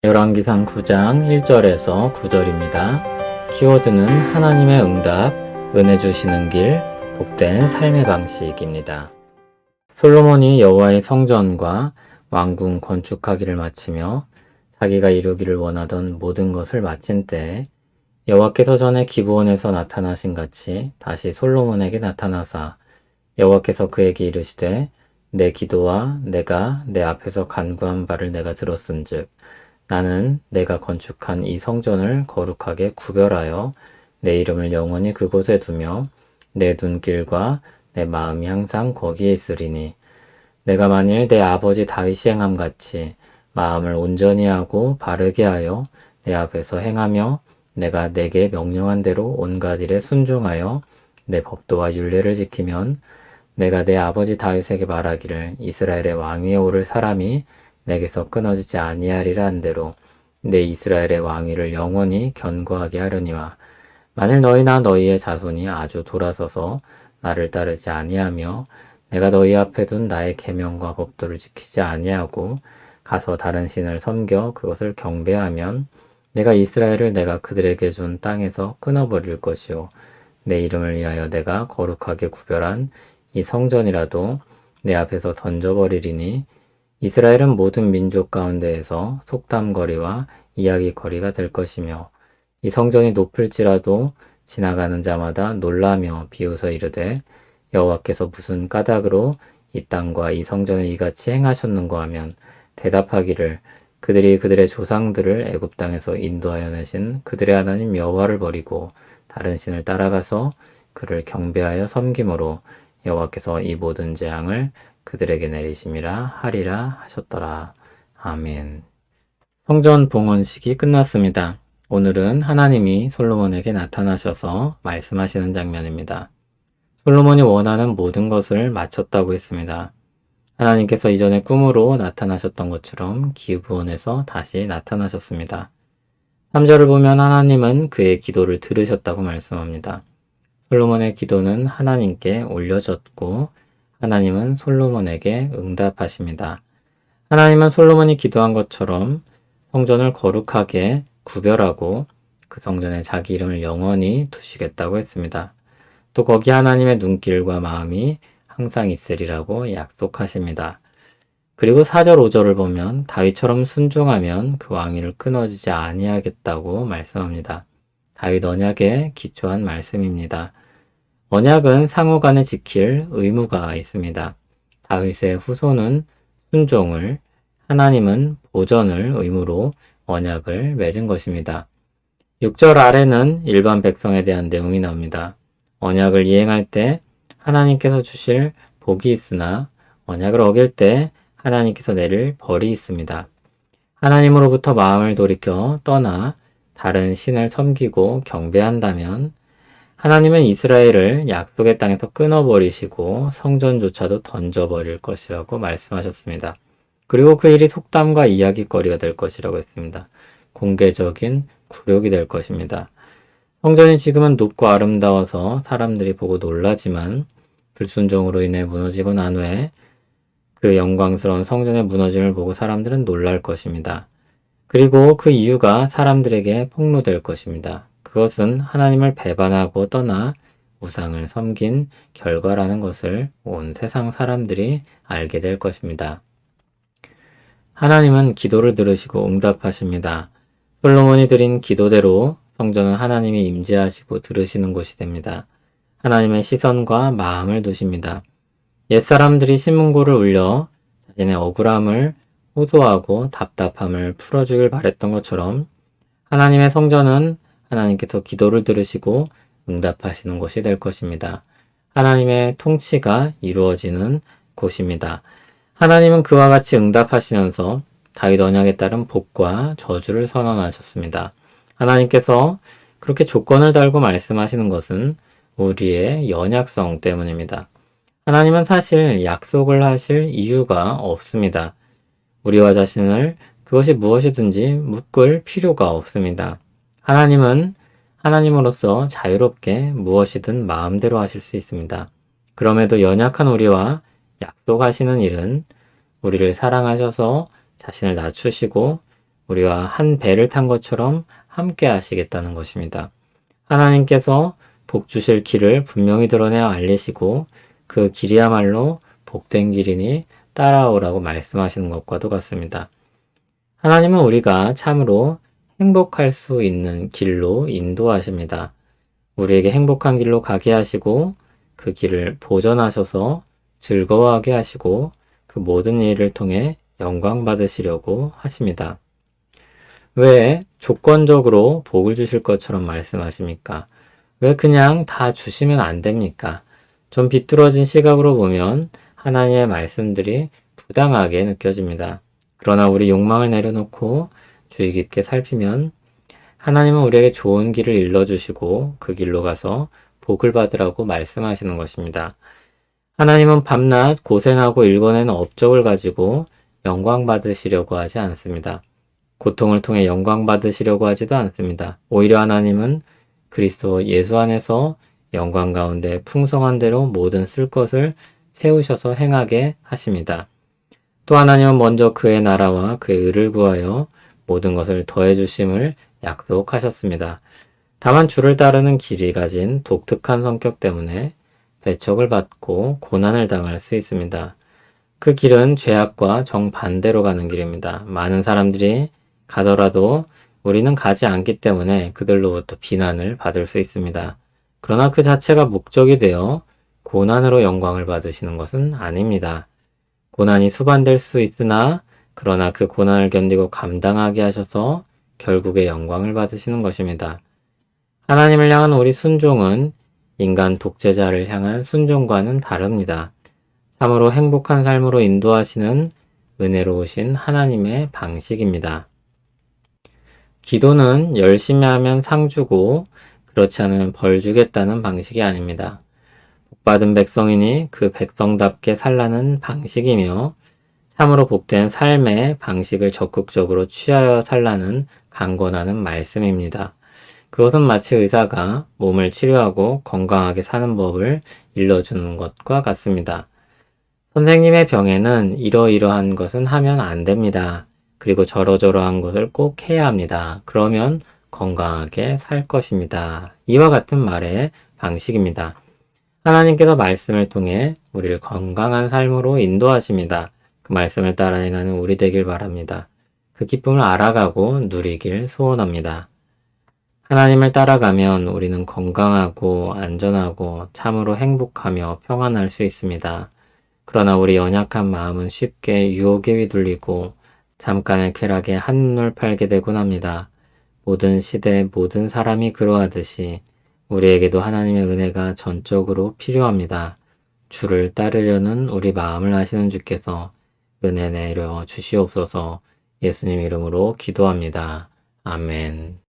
열왕기상 9장 1절에서 9절입니다. 키워드는 하나님의 응답, 은혜 주시는 길, 복된 삶의 방식입니다. 솔로몬이 여호와의 성전과 왕궁 건축하기를 마치며 자기가 이루기를 원하던 모든 것을 마친 때에 여호와께서 전에 기브온에서 나타나신 같이 다시 솔로몬에게 나타나사 여호와께서 그에게 이르시되 내 기도와 내가 내 앞에서 간구한 바를 내가 들었은즉 나는 내가 건축한 이 성전을 거룩하게 구별하여 내 이름을 영원히 그곳에 두며 내 눈길과 내 마음이 항상 거기에 있으리니 내가 만일 내 아버지 다윗이 행함 같이 마음을 온전히 하고 바르게 하여 내 앞에서 행하며 내가 내게 명령한 대로 온갖 일에 순종하여 내 법도와 율례를 지키면 내가 내 아버지 다윗에게 말하기를 이스라엘의 왕 위에 오를 사람이 내게서 끊어지지 아니하리라 한 대로 내 이스라엘의 왕위를 영원히 견고하게 하려니와 만일 너희나 너희의 자손이 아주 돌아서서 나를 따르지 아니하며 내가 너희 앞에 둔 나의 계명과 법도를 지키지 아니하고 가서 다른 신을 섬겨 그것을 경배하면 내가 이스라엘을 내가 그들에게 준 땅에서 끊어버릴 것이요 내 이름을 위하여 내가 거룩하게 구별한 이 성전이라도 내 앞에서 던져버리리니 이스라엘은 모든 민족 가운데에서 속담거리와 이야기거리가 될 것이며 이 성전이 높을지라도 지나가는 자마다 놀라며 비웃어 이르되 여호와께서 무슨 까닭으로 이 땅과 이 성전에 이같이 행하셨는가 하면 대답하기를 그들이 그들의 조상들을 애굽 땅에서 인도하여 내신 그들의 하나님 여호와를 버리고 다른 신을 따라가서 그를 경배하여 섬김으로 여호와께서 이 모든 재앙을 그들에게 내리심이라 하리라 하셨더라. 아멘. 성전 봉헌식이 끝났습니다. 오늘은 하나님이 솔로몬에게 나타나셔서 말씀하시는 장면입니다. 솔로몬이 원하는 모든 것을 마쳤다고 했습니다. 하나님께서 이전에 꿈으로 나타나셨던 것처럼 기브온에서 다시 나타나셨습니다. 3절을 보면 하나님은 그의 기도를 들으셨다고 말씀합니다. 솔로몬의 기도는 하나님께 올려졌고 하나님은 솔로몬에게 응답하십니다. 하나님은 솔로몬이 기도한 것처럼 성전을 거룩하게 구별하고 그 성전에 자기 이름을 영원히 두시겠다고 했습니다. 또 거기 하나님의 눈길과 마음이 항상 있으리라고 약속하십니다. 그리고 4절 5절을 보면 다윗처럼 순종하면 그 왕위를 끊어지지 아니하겠다고 말씀합니다. 다윗 언약에 기초한 말씀입니다. 언약은 상호간에 지킬 의무가 있습니다. 다윗의 후손은 순종을, 하나님은 보전을 의무로 언약을 맺은 것입니다. 6절 아래는 일반 백성에 대한 내용이 나옵니다. 언약을 이행할 때 하나님께서 주실 복이 있으나 언약을 어길 때 하나님께서 내릴 벌이 있습니다. 하나님으로부터 마음을 돌이켜 떠나 다른 신을 섬기고 경배한다면 하나님은 이스라엘을 약속의 땅에서 끊어버리시고 성전조차도 던져버릴 것이라고 말씀하셨습니다. 그리고 그 일이 속담과 이야기거리가 될 것이라고 했습니다. 공개적인 굴욕이 될 것입니다. 성전이 지금은 높고 아름다워서 사람들이 보고 놀라지만 불순종으로 인해 무너지고 난 후에 그 영광스러운 성전의 무너짐을 보고 사람들은 놀랄 것입니다. 그리고 그 이유가 사람들에게 폭로될 것입니다. 그것은 하나님을 배반하고 떠나 우상을 섬긴 결과라는 것을 온 세상 사람들이 알게 될 것입니다. 하나님은 기도를 들으시고 응답하십니다. 솔로몬이 드린 기도대로 성전은 하나님이 임재하시고 들으시는 곳이 됩니다. 하나님의 시선과 마음을 두십니다. 옛사람들이 신문고를 울려 자신의 억울함을 호소하고 답답함을 풀어주길 바랬던 것처럼 하나님의 성전은 하나님께서 기도를 들으시고 응답하시는 곳이 될 것입니다. 하나님의 통치가 이루어지는 곳입니다. 하나님은 그와 같이 응답하시면서 다윗 언약에 따른 복과 저주를 선언하셨습니다. 하나님께서 그렇게 조건을 달고 말씀하시는 것은 우리의 연약성 때문입니다. 하나님은 사실 약속을 하실 이유가 없습니다. 우리와 자신을 그것이 무엇이든지 묶을 필요가 없습니다. 하나님은 하나님으로서 자유롭게 무엇이든 마음대로 하실 수 있습니다. 그럼에도 연약한 우리와 약속하시는 일은 우리를 사랑하셔서 자신을 낮추시고 우리와 한 배를 탄 것처럼 함께 하시겠다는 것입니다. 하나님께서 복 주실 길을 분명히 드러내어 알리시고 그 길이야말로 복된 길이니 따라오라고 말씀하시는 것과도 같습니다. 하나님은 우리가 참으로 행복할 수 있는 길로 인도하십니다. 우리에게 행복한 길로 가게 하시고 그 길을 보전하셔서 즐거워하게 하시고 그 모든 일을 통해 영광 받으시려고 하십니다. 왜 조건적으로 복을 주실 것처럼 말씀하십니까? 왜 그냥 다 주시면 안 됩니까? 좀 비뚤어진 시각으로 보면 하나님의 말씀들이 부당하게 느껴집니다. 그러나 우리 욕망을 내려놓고 주의 깊게 살피면 하나님은 우리에게 좋은 길을 일러주시고 그 길로 가서 복을 받으라고 말씀하시는 것입니다. 하나님은 밤낮 고생하고 일궈내는 업적을 가지고 영광 받으시려고 하지 않습니다. 고통을 통해 영광 받으시려고 하지도 않습니다. 오히려 하나님은 그리스도 예수 안에서 영광 가운데 풍성한 대로 모든 쓸 것을 세우셔서 행하게 하십니다. 또 하나님은 먼저 그의 나라와 그의 의를 구하여 모든 것을 더해 주심을 약속하셨습니다. 다만 주를 따르는 길이 가진 독특한 성격 때문에 배척을 받고 고난을 당할 수 있습니다. 그 길은 죄악과 정반대로 가는 길입니다. 많은 사람들이 가더라도 우리는 가지 않기 때문에 그들로부터 비난을 받을 수 있습니다. 그러나 그 자체가 목적이 되어 고난으로 영광을 받으시는 것은 아닙니다. 고난이 수반될 수 있으나 그러나 그 고난을 견디고 감당하게 하셔서 결국에 영광을 받으시는 것입니다. 하나님을 향한 우리 순종은 인간 독재자를 향한 순종과는 다릅니다. 참으로 행복한 삶으로 인도하시는 은혜로우신 하나님의 방식입니다. 기도는 열심히 하면 상 주고 그렇지 않으면 벌 주겠다는 방식이 아닙니다. 복받은 백성이니 그 백성답게 살라는 방식이며 참으로 복된 삶의 방식을 적극적으로 취하여 살라는 강권하는 말씀입니다. 그것은 마치 의사가 몸을 치료하고 건강하게 사는 법을 일러주는 것과 같습니다. 선생님의 병에는 이러이러한 것은 하면 안 됩니다. 그리고 저러저러한 것을 꼭 해야 합니다. 그러면 건강하게 살 것입니다. 이와 같은 말의 방식입니다. 하나님께서 말씀을 통해 우리를 건강한 삶으로 인도하십니다. 그 말씀을 따라 행하는 우리 되길 바랍니다. 그 기쁨을 알아가고 누리길 소원합니다. 하나님을 따라가면 우리는 건강하고 안전하고 참으로 행복하며 평안할 수 있습니다. 그러나 우리 연약한 마음은 쉽게 유혹에 휘둘리고 잠깐의 쾌락에 한눈을 팔게 되곤 합니다. 모든 시대 모든 사람이 그러하듯이 우리에게도 하나님의 은혜가 전적으로 필요합니다. 주를 따르려는 우리 마음을 아시는 주께서 은혜 내려 주시옵소서. 예수님 이름으로 기도합니다. 아멘.